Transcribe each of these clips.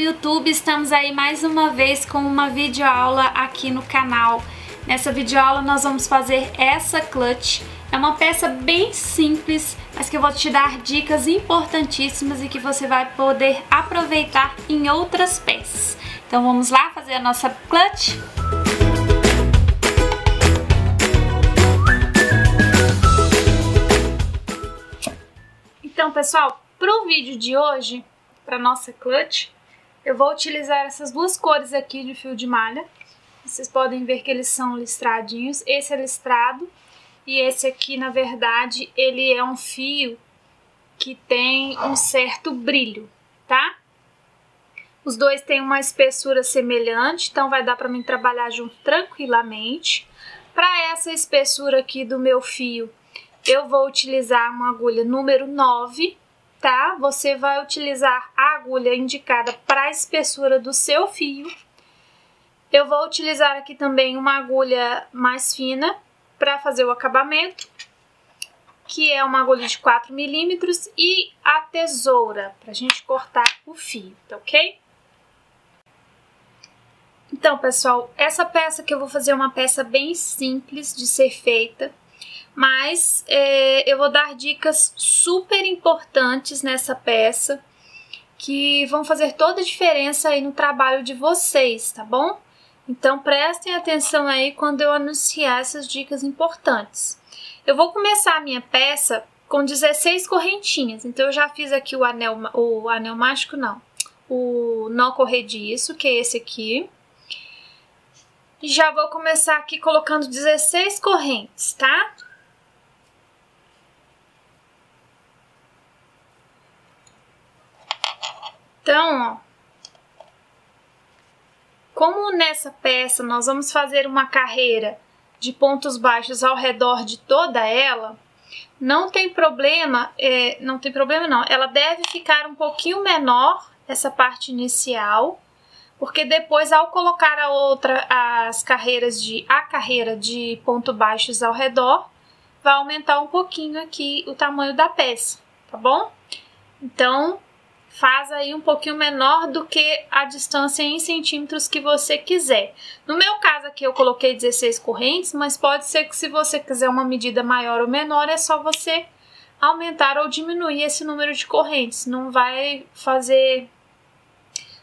YouTube, estamos aí mais uma vez com uma videoaula aqui no canal. Nessa videoaula nós vamos fazer essa clutch. É uma peça bem simples, mas que eu vou te dar dicas importantíssimas e que você vai poder aproveitar em outras peças. Então vamos lá fazer a nossa clutch? Então, pessoal, para o vídeo de hoje, para nossa clutch, eu vou utilizar essas duas cores aqui de fio de malha. Vocês podem ver que eles são listradinhos. Esse é listrado e esse aqui, na verdade, ele é um fio que tem um certo brilho, tá? Os dois têm uma espessura semelhante, então vai dar para mim trabalhar junto tranquilamente. Para essa espessura aqui do meu fio, eu vou utilizar uma agulha número 9, tá? Você vai utilizar a agulha indicada para a espessura do seu fio. Eu vou utilizar aqui também uma agulha mais fina para fazer o acabamento, que é uma agulha de 4 milímetros, e a tesoura para a gente cortar o fio, tá ok? Então, pessoal, essa peça que eu vou fazer é uma peça bem simples de ser feita, mas eu vou dar dicas super importantes nessa peça que vão fazer toda a diferença aí no trabalho de vocês, tá bom? Então prestem atenção aí quando eu anunciar essas dicas importantes. Eu vou começar a minha peça com 16 correntinhas, então eu já fiz aqui o anel mágico, não, o nó corrediço, que é esse aqui. E já vou começar aqui colocando 16 correntes, tá? Então, ó, como nessa peça nós vamos fazer uma carreira de pontos baixos ao redor de toda ela, não tem problema, não, ela deve ficar um pouquinho menor, essa parte inicial, porque depois ao colocar a carreira de pontos baixos ao redor, vai aumentar um pouquinho aqui o tamanho da peça, tá bom? Então, faz aí um pouquinho menor do que a distância em centímetros que você quiser. No meu caso aqui eu coloquei 16 correntes, mas pode ser que se você quiser uma medida maior ou menor, é só você aumentar ou diminuir esse número de correntes. Não vai fazer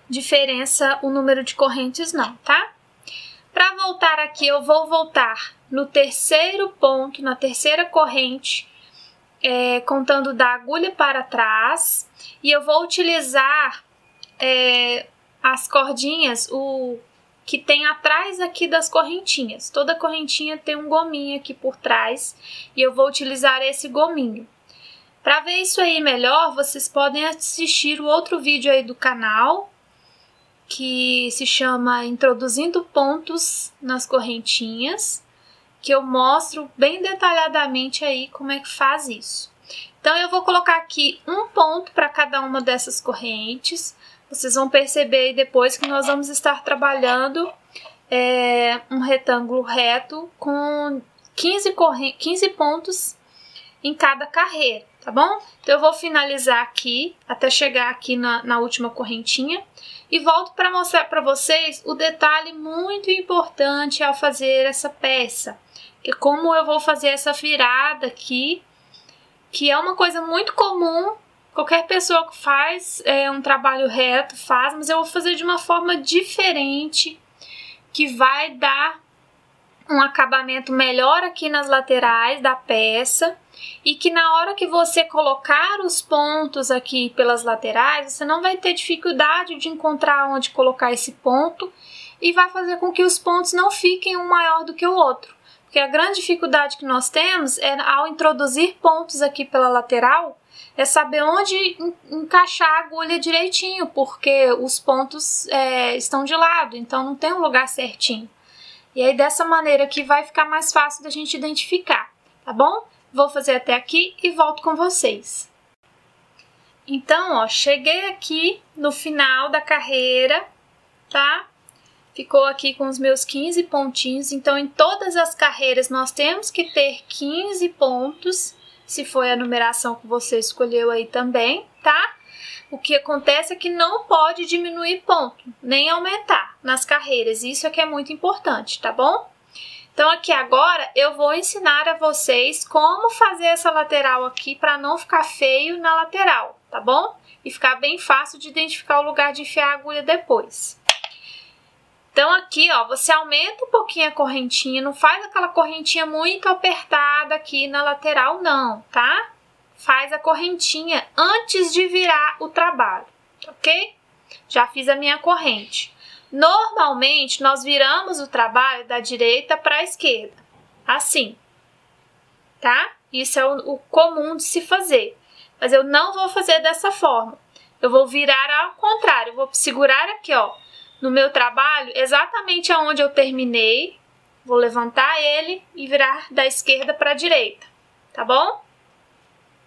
diferença o número de correntes não, tá? Para voltar aqui, eu vou voltar no terceiro ponto, na terceira corrente, contando da agulha para trás, e eu vou utilizar as cordinhas, o que tem atrás aqui das correntinhas. Toda correntinha tem um gominho aqui por trás, e eu vou utilizar esse gominho. Para ver isso aí melhor, vocês podem assistir o outro vídeo aí do canal, que se chama Introduzindo Pontos nas Correntinhas, que eu mostro bem detalhadamente aí como é que faz isso. Então, eu vou colocar aqui um ponto para cada uma dessas correntes. Vocês vão perceber aí depois que nós vamos estar trabalhando um retângulo reto com 15 pontos em cada carreira, tá bom? Então, eu vou finalizar aqui, até chegar aqui na última correntinha, e volto para mostrar para vocês o detalhe muito importante ao fazer essa peça, que é como eu vou fazer essa virada aqui, que é uma coisa muito comum, qualquer pessoa que faz um trabalho reto faz, mas eu vou fazer de uma forma diferente, que vai dar um acabamento melhor aqui nas laterais da peça, e que na hora que você colocar os pontos aqui pelas laterais, você não vai ter dificuldade de encontrar onde colocar esse ponto, e vai fazer com que os pontos não fiquem um maior do que o outro. Porque a grande dificuldade que nós temos ao introduzir pontos aqui pela lateral, é saber onde encaixar a agulha direitinho, porque os pontos estão de lado, então não tem um lugar certinho. E aí dessa maneira aqui vai ficar mais fácil da gente identificar, tá bom? Vou fazer até aqui e volto com vocês. Então, ó, cheguei aqui no final da carreira, tá? Ficou aqui com os meus 15 pontinhos. Então, em todas as carreiras nós temos que ter 15 pontos, se foi a numeração que você escolheu aí também, tá? o que acontece é que não pode diminuir ponto, nem aumentar nas carreiras. Isso é que é muito importante, tá bom? Então aqui agora eu vou ensinar a vocês como fazer essa lateral aqui para não ficar feio na lateral, tá bom? E ficar bem fácil de identificar o lugar de enfiar a agulha depois. Então aqui, ó, você aumenta um pouquinho a correntinha, não faz aquela correntinha muito apertada aqui na lateral não, tá? Faz a correntinha antes de virar o trabalho, ok? Já fiz a minha corrente. Normalmente, nós viramos o trabalho da direita para a esquerda, assim, tá? Isso é o comum de se fazer, mas eu não vou fazer dessa forma. Eu vou virar ao contrário, eu vou segurar aqui, ó, no meu trabalho, exatamente aonde eu terminei, vou levantar ele e virar da esquerda para a direita, tá bom?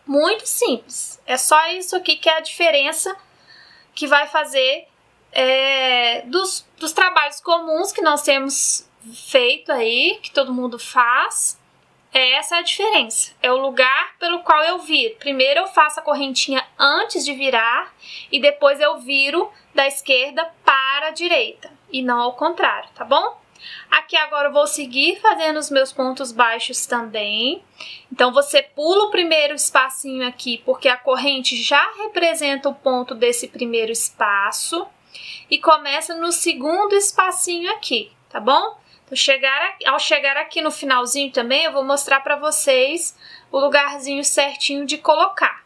Muito simples, é só isso aqui que é a diferença que vai fazer dos trabalhos comuns que nós temos feito aí, que todo mundo faz. Essa é a diferença, é o lugar pelo qual eu viro. Primeiro eu faço a correntinha antes de virar e depois eu viro da esquerda para a direita e não ao contrário, tá bom? Aqui agora eu vou seguir fazendo os meus pontos baixos também. Então você pula o primeiro espacinho aqui porque a corrente já representa o ponto desse primeiro espaço e começa no segundo espacinho aqui, tá bom? Então, ao chegar aqui no finalzinho também, eu vou mostrar para vocês o lugarzinho certinho de colocar,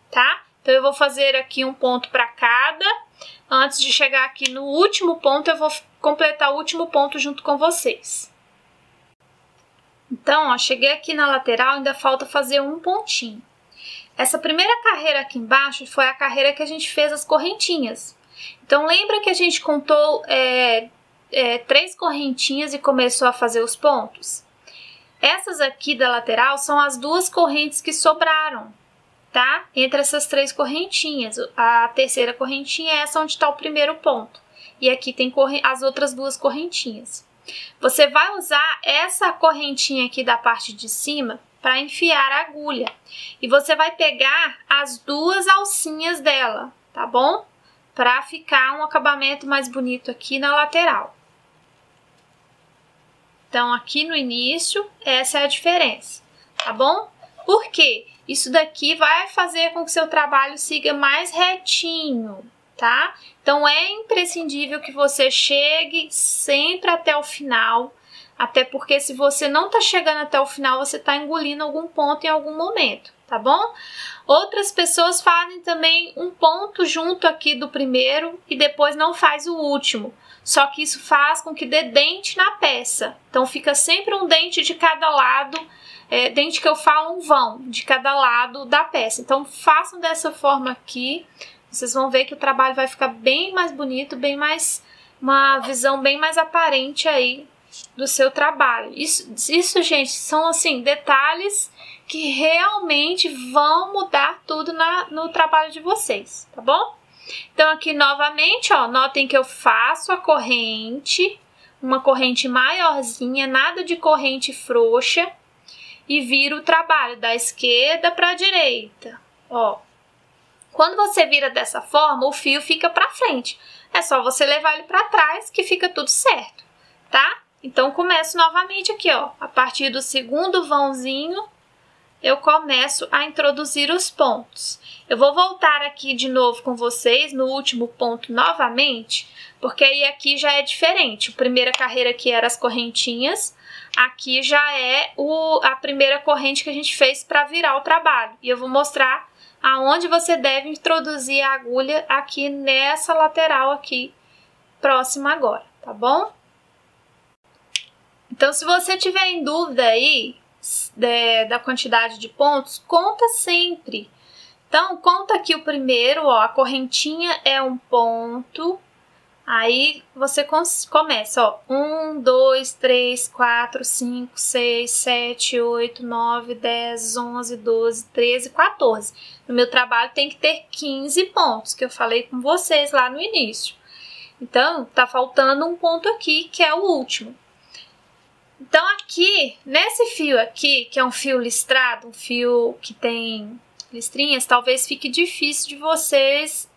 tá? Então, eu vou fazer aqui um ponto para cada. Antes de chegar aqui no último ponto, eu vou completar o último ponto junto com vocês. Então, ó, cheguei aqui na lateral, ainda falta fazer um pontinho. Essa primeira carreira aqui embaixo foi a carreira que a gente fez as correntinhas. Então, lembra que a gente contou 3 correntinhas e começou a fazer os pontos? Essas aqui da lateral são as 2 correntes que sobraram, tá? Entre essas 3 correntinhas. A terceira correntinha é essa onde está o primeiro ponto. E aqui tem as outras 2 correntinhas. Você vai usar essa correntinha aqui da parte de cima para enfiar a agulha. E você vai pegar as 2 alcinhas dela, tá bom? Para ficar um acabamento mais bonito aqui na lateral. Então, aqui no início, essa é a diferença, tá bom? Por quê? Isso daqui vai fazer com que seu trabalho siga mais retinho, tá? Então, é imprescindível que você chegue sempre até o final, até porque se você não tá chegando até o final, você tá engolindo algum ponto em algum momento, tá bom? Outras pessoas fazem também um ponto junto aqui do primeiro e depois não faz o último. Só que isso faz com que dê dente na peça. Então fica sempre um dente de cada lado, dente que eu falo um vão, de cada lado da peça. Então façam dessa forma aqui, vocês vão ver que o trabalho vai ficar bem mais bonito, uma visão bem mais aparente aí do seu trabalho. Isso, gente, são assim detalhes que realmente vão mudar tudo no trabalho de vocês, tá bom? Então aqui novamente, ó, notem que eu faço a corrente, uma corrente maiorzinha, nada de corrente frouxa, e viro o trabalho da esquerda para a direita, ó. Quando você vira dessa forma, o fio fica para frente. É só você levar ele para trás que fica tudo certo, tá? Então começo novamente aqui, ó, a partir do segundo vãozinho, eu começo a introduzir os pontos. Eu vou voltar aqui de novo com vocês no último ponto novamente, porque aí aqui já é diferente. A primeira carreira aqui era as correntinhas, aqui já é a primeira corrente que a gente fez para virar o trabalho. E eu vou mostrar aonde você deve introduzir a agulha aqui nessa lateral aqui, próxima agora, tá bom? Então, se você tiver em dúvida aí da quantidade de pontos, conta sempre. Então, conta aqui o primeiro, ó, a correntinha é um ponto, aí você começa, ó, 1, 2, 3, 4, 5, 6, 7, 8, 9, 10, 11, 12, 13, 14. No meu trabalho tem que ter 15 pontos, que eu falei com vocês lá no início. Então, tá faltando um ponto aqui, que é o último. Então, aqui, nesse fio aqui, que é um fio listrado, um fio que tem listrinhas, talvez fique difícil de vocês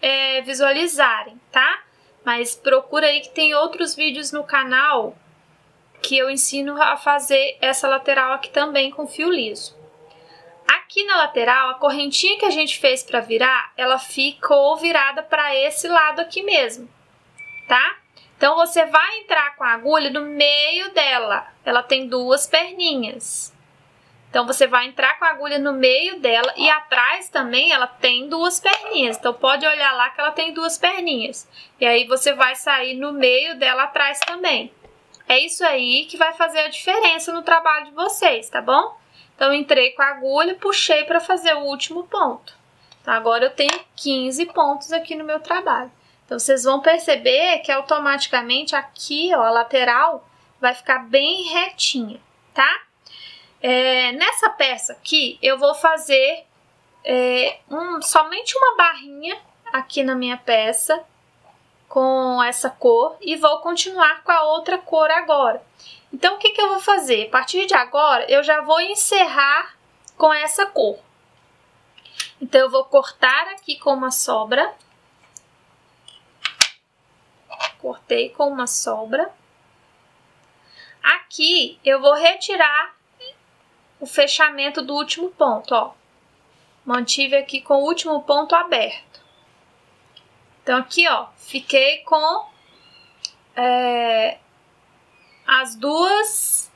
visualizarem, tá? Mas procura aí que tem outros vídeos no canal que eu ensino a fazer essa lateral aqui também com fio liso. Aqui na lateral, a correntinha que a gente fez para virar, ela ficou virada para esse lado aqui mesmo, tá? Então, você vai entrar com a agulha no meio dela. Ela tem duas perninhas. Então, você vai entrar com a agulha no meio dela e atrás também ela tem duas perninhas. Então, pode olhar lá que ela tem duas perninhas. E aí, você vai sair no meio dela atrás também. É isso aí que vai fazer a diferença no trabalho de vocês, tá bom? Então, entrei com a agulha, puxei para fazer o último ponto. Então, agora eu tenho 15 pontos aqui no meu trabalho. Então, vocês vão perceber que automaticamente aqui, ó, a lateral vai ficar bem retinha, tá? Nessa peça aqui, eu vou fazer somente uma barrinha aqui na minha peça com essa cor e vou continuar com a outra cor agora. Então, o que eu vou fazer? A partir de agora, eu já vou encerrar com essa cor. Então, eu vou cortar aqui com uma sobra. Cortei com uma sobra. Aqui, eu vou retirar o fechamento do último ponto, ó. Mantive aqui com o último ponto aberto. Então, aqui, ó, fiquei com as duas...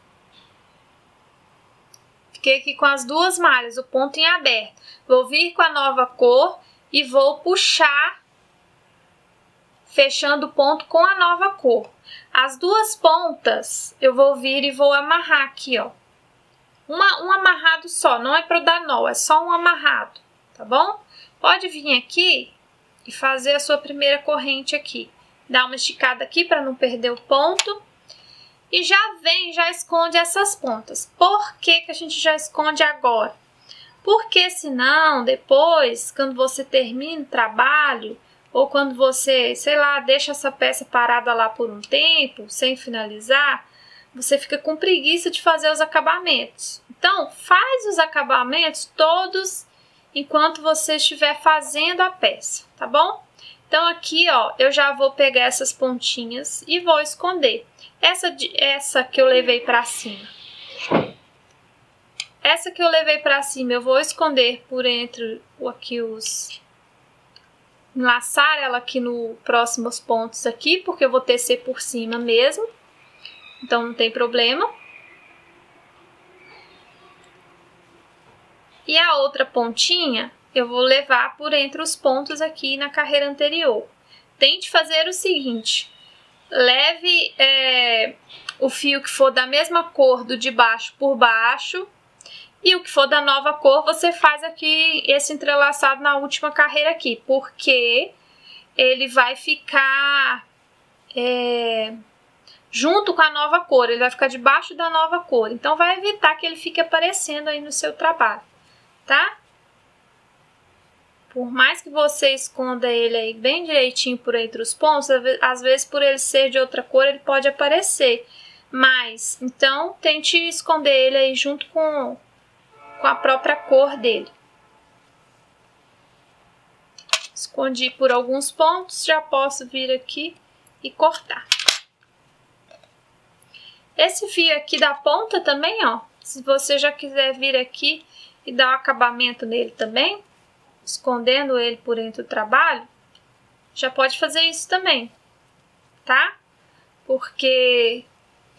Fiquei aqui com as duas malhas, o ponto em aberto. Vou vir com a nova cor e vou puxar, fechando o ponto com a nova cor. As duas pontas, eu vou vir e vou amarrar aqui, ó. Um amarrado só, não é para dar nó, é só um amarrado, tá bom? Pode vir aqui e fazer a sua primeira corrente aqui. Dá uma esticada aqui para não perder o ponto. E já esconde essas pontas. Por que a gente já esconde agora? Porque senão, depois, quando você termina o trabalho, ou quando você, sei lá, deixa essa peça parada lá por um tempo, sem finalizar, você fica com preguiça de fazer os acabamentos. Então, faz os acabamentos todos enquanto você estiver fazendo a peça, tá bom? Então, aqui, ó, eu já vou pegar essas pontinhas e vou esconder. Essa que eu levei pra cima. Essa que eu levei pra cima, eu vou esconder por entre aqui os... Enlaçar ela aqui nos próximos pontos aqui, porque eu vou tecer por cima mesmo. Então, não tem problema. E a outra pontinha, eu vou levar por entre os pontos aqui na carreira anterior. Tente fazer o seguinte. Leve o fio que for da mesma cor do de baixo por baixo. E o que for da nova cor, você faz aqui esse entrelaçado na última carreira aqui. Porque ele vai ficar... junto com a nova cor, ele vai ficar debaixo da nova cor. Então, vai evitar que ele fique aparecendo aí no seu trabalho, tá? Por mais que você esconda ele aí bem direitinho por entre os pontos, às vezes por ele ser de outra cor, ele pode aparecer. Mas, então, tente esconder ele aí junto com a própria cor dele. Escondi por alguns pontos, já posso vir aqui e cortar. Esse fio aqui da ponta também, ó, se você já quiser vir aqui e dar um acabamento nele também, escondendo ele por entre o trabalho, já pode fazer isso também, tá? Porque,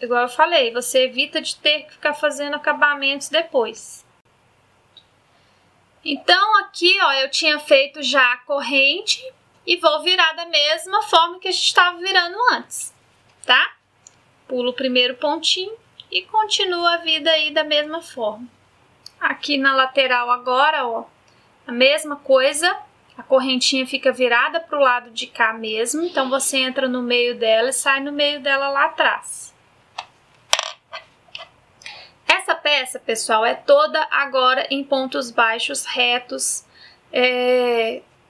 igual eu falei, você evita de ter que ficar fazendo acabamentos depois. Então, aqui, ó, eu tinha feito já a corrente e vou virar da mesma forma que a gente estava virando antes, tá? Pulo o primeiro pontinho e continuo a vida aí da mesma forma. Aqui na lateral agora, ó, a mesma coisa, a correntinha fica virada para o lado de cá mesmo, então você entra no meio dela e sai no meio dela lá atrás. Essa peça, pessoal, é toda agora em pontos baixos, retos,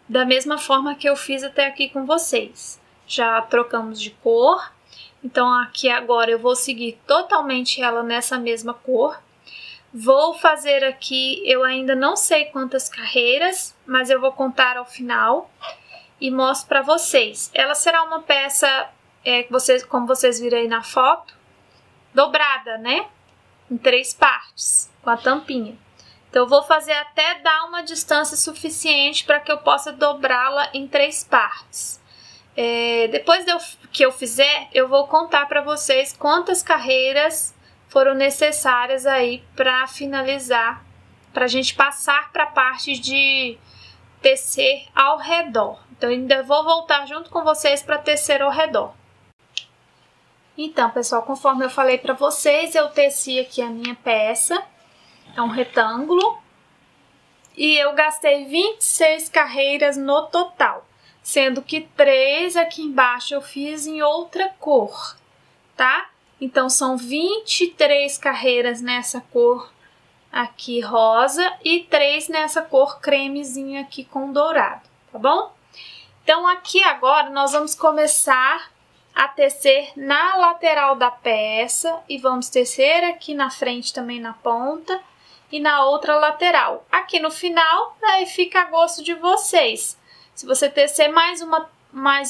da mesma forma que eu fiz até aqui com vocês. Já trocamos de cor. Então, aqui agora eu vou seguir totalmente ela nessa mesma cor. Vou fazer aqui, eu ainda não sei quantas carreiras, mas eu vou contar ao final e mostro para vocês. Ela será uma peça, como vocês viram aí na foto, dobrada, né? Em 3 partes, com a tampinha. Então, eu vou fazer até dar uma distância suficiente para que eu possa dobrá-la em 3 partes. Depois que eu fizer, eu vou contar para vocês quantas carreiras foram necessárias aí para finalizar, para a gente passar para a parte de tecer ao redor. Então, ainda vou voltar junto com vocês para tecer ao redor. Então, pessoal, conforme eu falei para vocês, eu teci aqui a minha peça, é um retângulo, e eu gastei 26 carreiras no total, sendo que 3 aqui embaixo eu fiz em outra cor, tá? Então, são 23 carreiras nessa cor aqui rosa e 3 nessa cor cremezinha aqui com dourado, tá bom? Então, aqui agora nós vamos começar a tecer na lateral da peça e vamos tecer aqui na frente também na ponta e na outra lateral. Aqui no final, aí fica a gosto de vocês. Se você tecer mais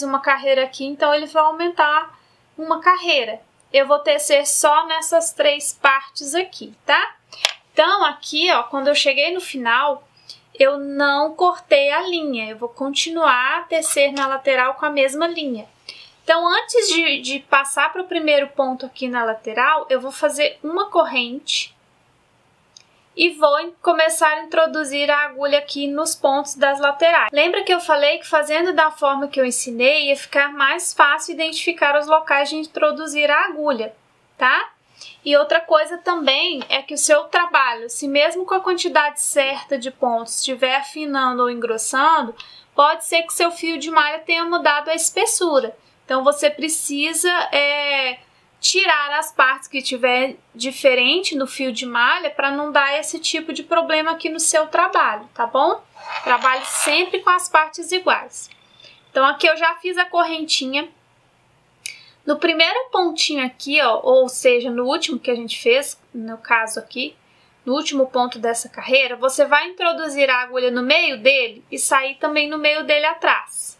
uma carreira aqui, então ele vai aumentar uma carreira. Eu vou tecer só nessas 3 partes aqui, tá? Então, aqui, ó, quando eu cheguei no final, eu não cortei a linha. Eu vou continuar a tecer na lateral com a mesma linha. Então, antes de passar para o primeiro ponto aqui na lateral, eu vou fazer uma corrente e vou começar a introduzir a agulha aqui nos pontos das laterais. Lembra que eu falei que fazendo da forma que eu ensinei ia ficar mais fácil identificar os locais de introduzir a agulha, tá? E outra coisa também é que o seu trabalho, se mesmo com a quantidade certa de pontos estiver afinando ou engrossando, pode ser que seu fio de malha tenha mudado a espessura. Então, você precisa tirar as partes que tiver diferente no fio de malha para não dar esse tipo de problema aqui no seu trabalho, tá bom? Trabalhe sempre com as partes iguais. Então, aqui eu já fiz a correntinha. No primeiro pontinho aqui, ó, ou seja, no último que a gente fez, no caso aqui, no último ponto dessa carreira, você vai introduzir a agulha no meio dele e sair também no meio dele atrás.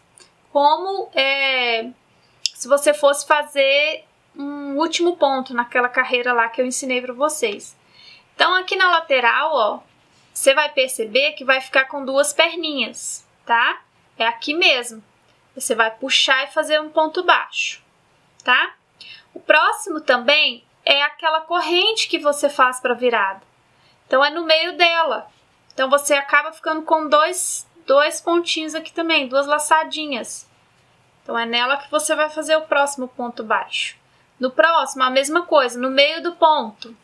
Como se você fosse fazer um último ponto naquela carreira lá que eu ensinei para vocês. Então, aqui na lateral, ó, você vai perceber que vai ficar com 2 perninhas, tá? É aqui mesmo. Você vai puxar e fazer um ponto baixo, tá? O próximo também é aquela corrente que você faz para virada. Então, é no meio dela. Então, você acaba ficando com dois pontinhos aqui também, 2 laçadinhas. Então, é nela que você vai fazer o próximo ponto baixo. No próximo, a mesma coisa, no meio do ponto.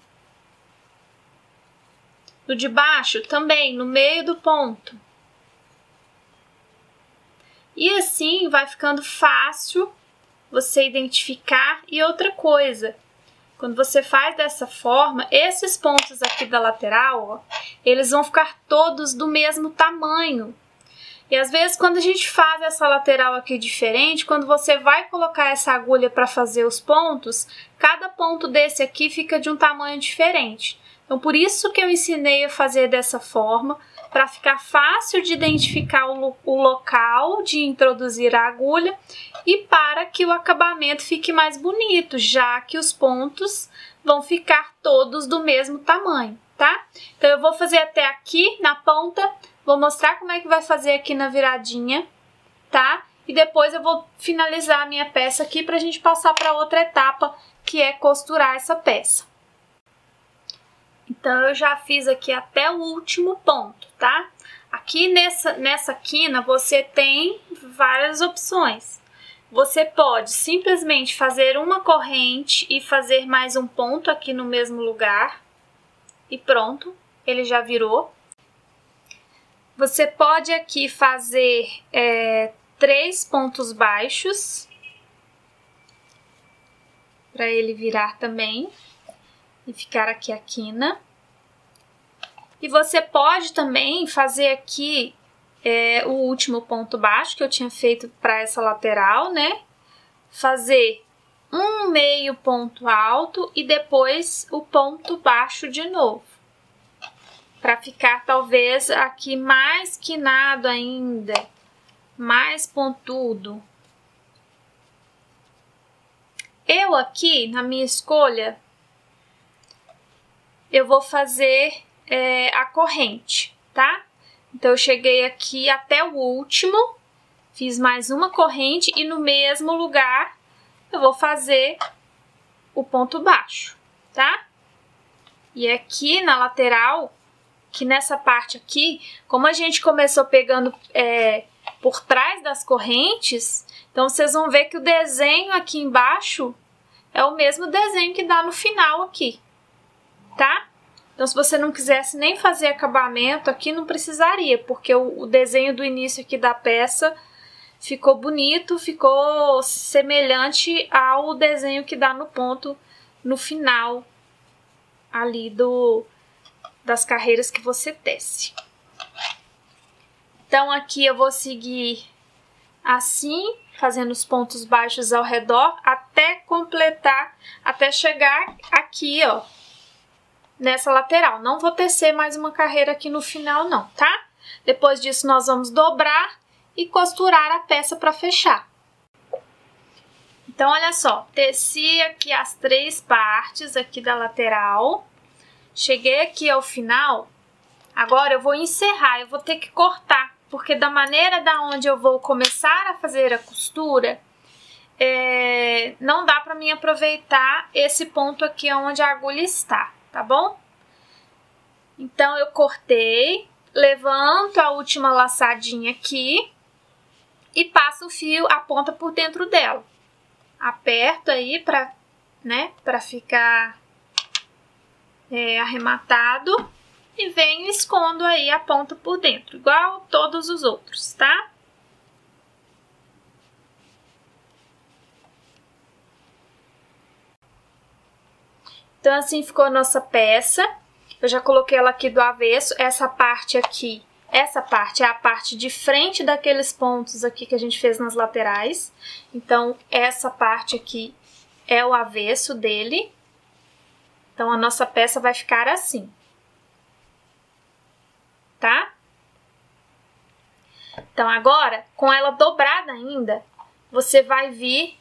No de baixo, também, no meio do ponto. E assim vai ficando fácil você identificar. E outra coisa, quando você faz dessa forma, esses pontos aqui da lateral, ó, eles vão ficar todos do mesmo tamanho. E às vezes, quando a gente faz essa lateral aqui diferente, quando você vai colocar essa agulha para fazer os pontos, cada ponto desse aqui fica de um tamanho diferente. Então, por isso que eu ensinei a fazer dessa forma, para ficar fácil de identificar o local de introduzir a agulha e para que o acabamento fique mais bonito, já que os pontos vão ficar todos do mesmo tamanho, tá? Então, eu vou fazer até aqui na ponta. Vou mostrar como é que vai fazer aqui na viradinha, tá? E depois eu vou finalizar a minha peça aqui pra gente passar para outra etapa, que é costurar essa peça. Então, eu já fiz aqui até o último ponto, tá? Aqui nessa quina você tem várias opções. Você pode simplesmente fazer uma corrente e fazer mais um ponto aqui no mesmo lugar. E pronto, ele já virou. Você pode aqui fazer 3 pontos baixos para ele virar também e ficar aqui a quina. E você pode também fazer aqui o último ponto baixo que eu tinha feito para essa lateral, né? Fazer um meio ponto alto e depois o ponto baixo de novo, para ficar talvez aqui mais quinado ainda, mais pontudo. Eu aqui, na minha escolha, eu vou fazer a corrente, tá? Então, eu cheguei aqui até o último, fiz mais uma corrente e no mesmo lugar eu vou fazer o ponto baixo, tá? E aqui na lateral, que nessa parte aqui, como a gente começou pegando por trás das correntes, então vocês vão ver que o desenho aqui embaixo é o mesmo desenho que dá no final aqui, tá? Então, se você não quisesse nem fazer acabamento aqui, não precisaria, porque o desenho do início aqui da peça ficou bonito, ficou semelhante ao desenho que dá no ponto no final ali das carreiras que você tece. Então, aqui eu vou seguir assim, fazendo os pontos baixos ao redor, até completar, até chegar aqui, ó, nessa lateral. Não vou tecer mais uma carreira aqui no final não, tá? Depois disso nós vamos dobrar e costurar a peça para fechar. Então, olha só, teci aqui as 3 partes aqui da lateral. Cheguei aqui ao final, agora eu vou encerrar, eu vou ter que cortar, porque da maneira da onde eu vou começar a fazer a costura, não dá para mim aproveitar esse ponto aqui onde a agulha está, tá bom? Então, eu cortei, levanto a última laçadinha aqui e passo o fio, a ponta por dentro dela. Aperto aí pra ficar arrematado e venho e escondo aí a ponta por dentro, igual todos os outros, tá? Então, assim ficou a nossa peça. Eu já coloquei ela aqui do avesso. Essa parte aqui, essa parte é a parte de frente daqueles pontos aqui que a gente fez nas laterais. Então, essa parte aqui é o avesso dele. Então, a nossa peça vai ficar assim, tá? Então, agora, com ela dobrada ainda, você vai vir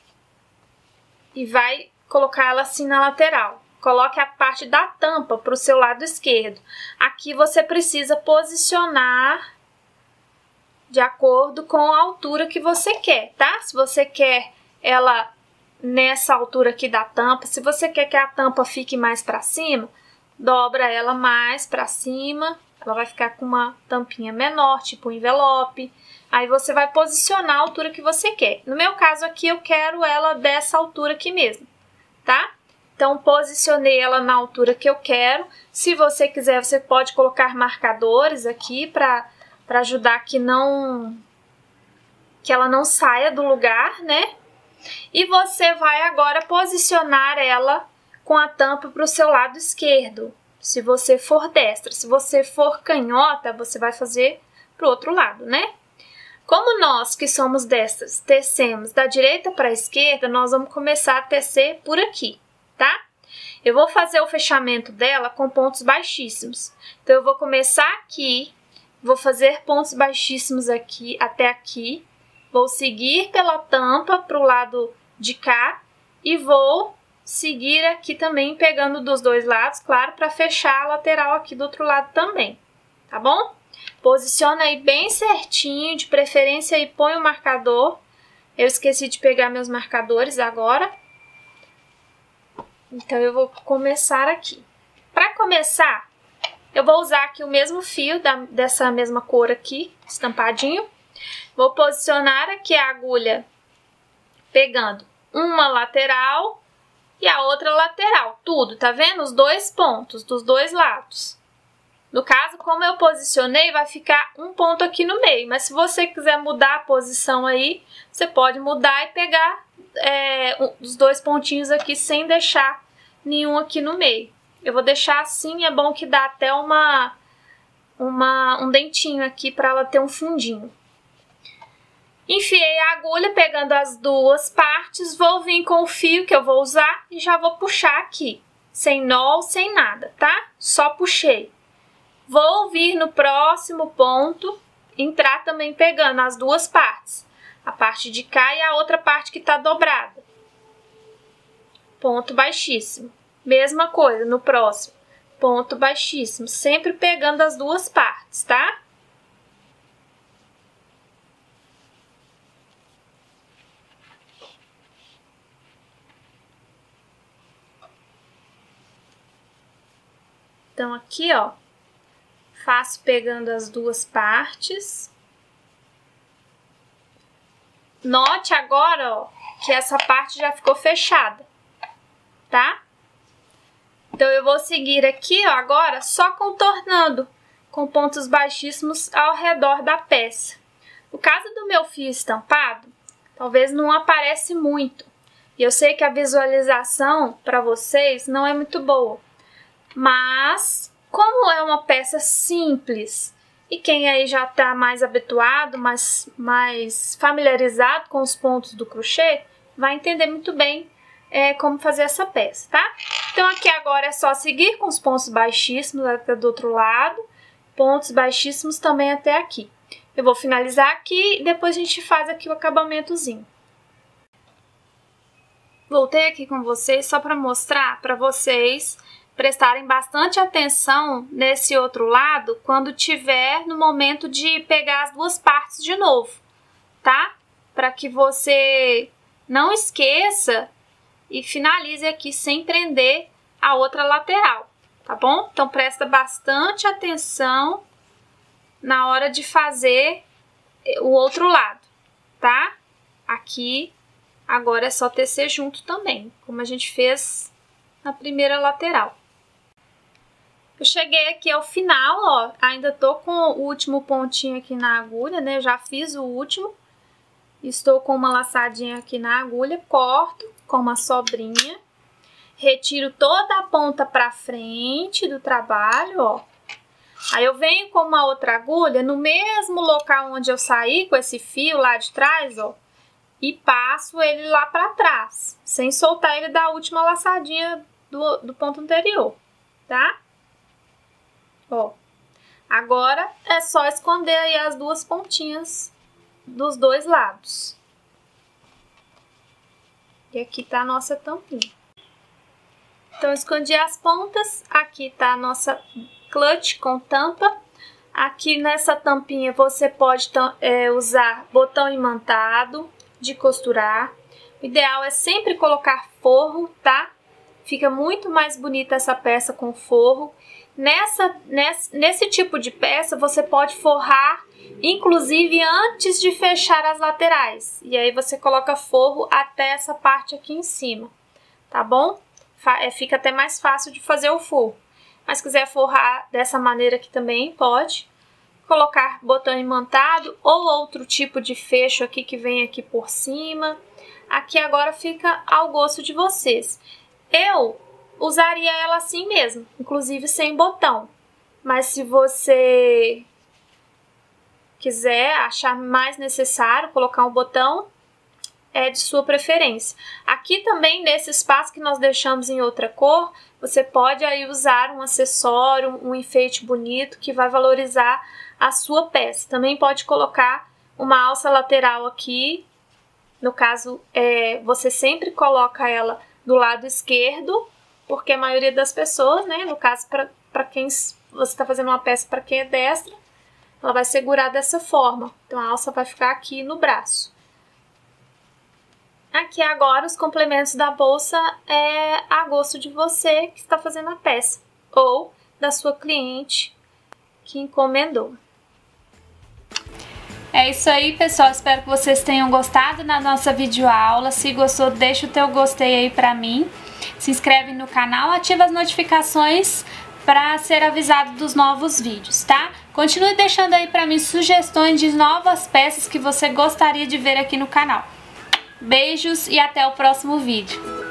e vai colocar ela assim na lateral. Coloque a parte da tampa para o seu lado esquerdo. Aqui você precisa posicionar de acordo com a altura que você quer, tá? Se você quer ela nessa altura aqui da tampa, se você quer que a tampa fique mais para cima, dobra ela mais para cima. Ela vai ficar com uma tampinha menor, tipo um envelope. Aí você vai posicionar a altura que você quer. No meu caso aqui, eu quero ela dessa altura aqui mesmo, tá? Então, posicionei ela na altura que eu quero. Se você quiser, você pode colocar marcadores aqui para ajudar que ela não saia do lugar, né? E você vai agora posicionar ela com a tampa para o seu lado esquerdo, se você for destra. Se você for canhota, você vai fazer para o outro lado, né? Como nós que somos destras tecemos da direita para a esquerda, nós vamos começar a tecer por aqui, tá? Eu vou fazer o fechamento dela com pontos baixíssimos. Então, eu vou começar aqui, vou fazer pontos baixíssimos aqui até aqui, vou seguir pela tampa para o lado de cá e vou seguir aqui também pegando dos dois lados, claro, para fechar a lateral aqui do outro lado também, tá bom? Posiciona aí bem certinho, de preferência aí põe o marcador. Eu esqueci de pegar meus marcadores agora. Então, eu vou começar aqui. Para começar, eu vou usar aqui o mesmo fio dessa mesma cor aqui, estampadinho. Vou posicionar aqui a agulha pegando uma lateral e a outra lateral. Tudo, tá vendo? Os dois pontos dos dois lados. No caso, como eu posicionei, vai ficar um ponto aqui no meio. Mas se você quiser mudar a posição aí, você pode mudar e pegar os dois pontinhos aqui sem deixar nenhum aqui no meio. Eu vou deixar assim, é bom que dá até um dentinho aqui para ela ter um fundinho. Enfiei a agulha pegando as duas partes, vou vir com o fio que eu vou usar e já vou puxar aqui, sem nó, sem nada, tá? Só puxei. Vou vir no próximo ponto, entrar também pegando as duas partes. A parte de cá e a outra parte que tá dobrada. Ponto baixíssimo. Mesma coisa no próximo. Ponto baixíssimo. Sempre pegando as duas partes, tá? Então, aqui, ó, faço pegando as duas partes. Note agora, ó, que essa parte já ficou fechada, tá? Então, eu vou seguir aqui, ó, agora só contornando com pontos baixíssimos ao redor da peça. No caso do meu fio estampado, talvez não aparece muito. E eu sei que a visualização para vocês não é muito boa. Mas, como é uma peça simples e quem aí já está mais habituado, mais familiarizado com os pontos do crochê, vai entender muito bem como fazer essa peça, tá? Então, aqui agora é só seguir com os pontos baixíssimos até do outro lado, pontos baixíssimos também até aqui. Eu vou finalizar aqui e depois a gente faz aqui o acabamentozinho. Voltei aqui com vocês só para mostrar para vocês prestarem bastante atenção nesse outro lado quando tiver no momento de pegar as duas partes de novo, tá? Para que você não esqueça e finalize aqui sem prender a outra lateral, tá bom? Então presta bastante atenção na hora de fazer o outro lado, tá? Aqui agora é só tecer junto também, como a gente fez na primeira lateral. Eu cheguei aqui ao final, ó, ainda tô com o último pontinho aqui na agulha, né? Eu já fiz o último. Estou com uma laçadinha aqui na agulha, corto com uma sobrinha. Retiro toda a ponta pra frente do trabalho, ó. Aí eu venho com uma outra agulha no mesmo local onde eu saí com esse fio lá de trás, ó. E passo ele lá pra trás, sem soltar ele da última laçadinha do ponto anterior, tá? Ó, agora é só esconder aí as duas pontinhas dos dois lados. E aqui tá a nossa tampinha. Então, escondi as pontas. Aqui tá a nossa clutch com tampa. Aqui nessa tampinha você pode usar botão imantado de costurar. O ideal é sempre colocar forro, tá? Fica muito mais bonita essa peça com forro. Nesse tipo de peça, você pode forrar, inclusive antes de fechar as laterais. E aí você coloca forro até essa parte aqui em cima, tá bom? Fica até mais fácil de fazer o forro. Mas se quiser forrar dessa maneira aqui também, pode. Colocar botão imantado ou outro tipo de fecho aqui que vem aqui por cima. Aqui agora fica ao gosto de vocês. Eu usaria ela assim mesmo, inclusive sem botão. Mas se você quiser achar mais necessário colocar um botão, é de sua preferência. Aqui também, nesse espaço que nós deixamos em outra cor, você pode aí usar um acessório, um enfeite bonito que vai valorizar a sua peça. Também pode colocar uma alça lateral aqui. No caso, você sempre coloca ela do lado esquerdo, porque a maioria das pessoas, né, no caso, para quem você está fazendo uma peça para quem é destra, ela vai segurar dessa forma. Então, a alça vai ficar aqui no braço. Aqui agora, os complementos da bolsa é a gosto de você que está fazendo a peça, ou da sua cliente que encomendou. É isso aí, pessoal. Espero que vocês tenham gostado da nossa videoaula. Se gostou, deixa o teu gostei aí pra mim. Se inscreve no canal, ativa as notificações para ser avisado dos novos vídeos, tá? Continue deixando aí pra mim sugestões de novas peças que você gostaria de ver aqui no canal. Beijos e até o próximo vídeo.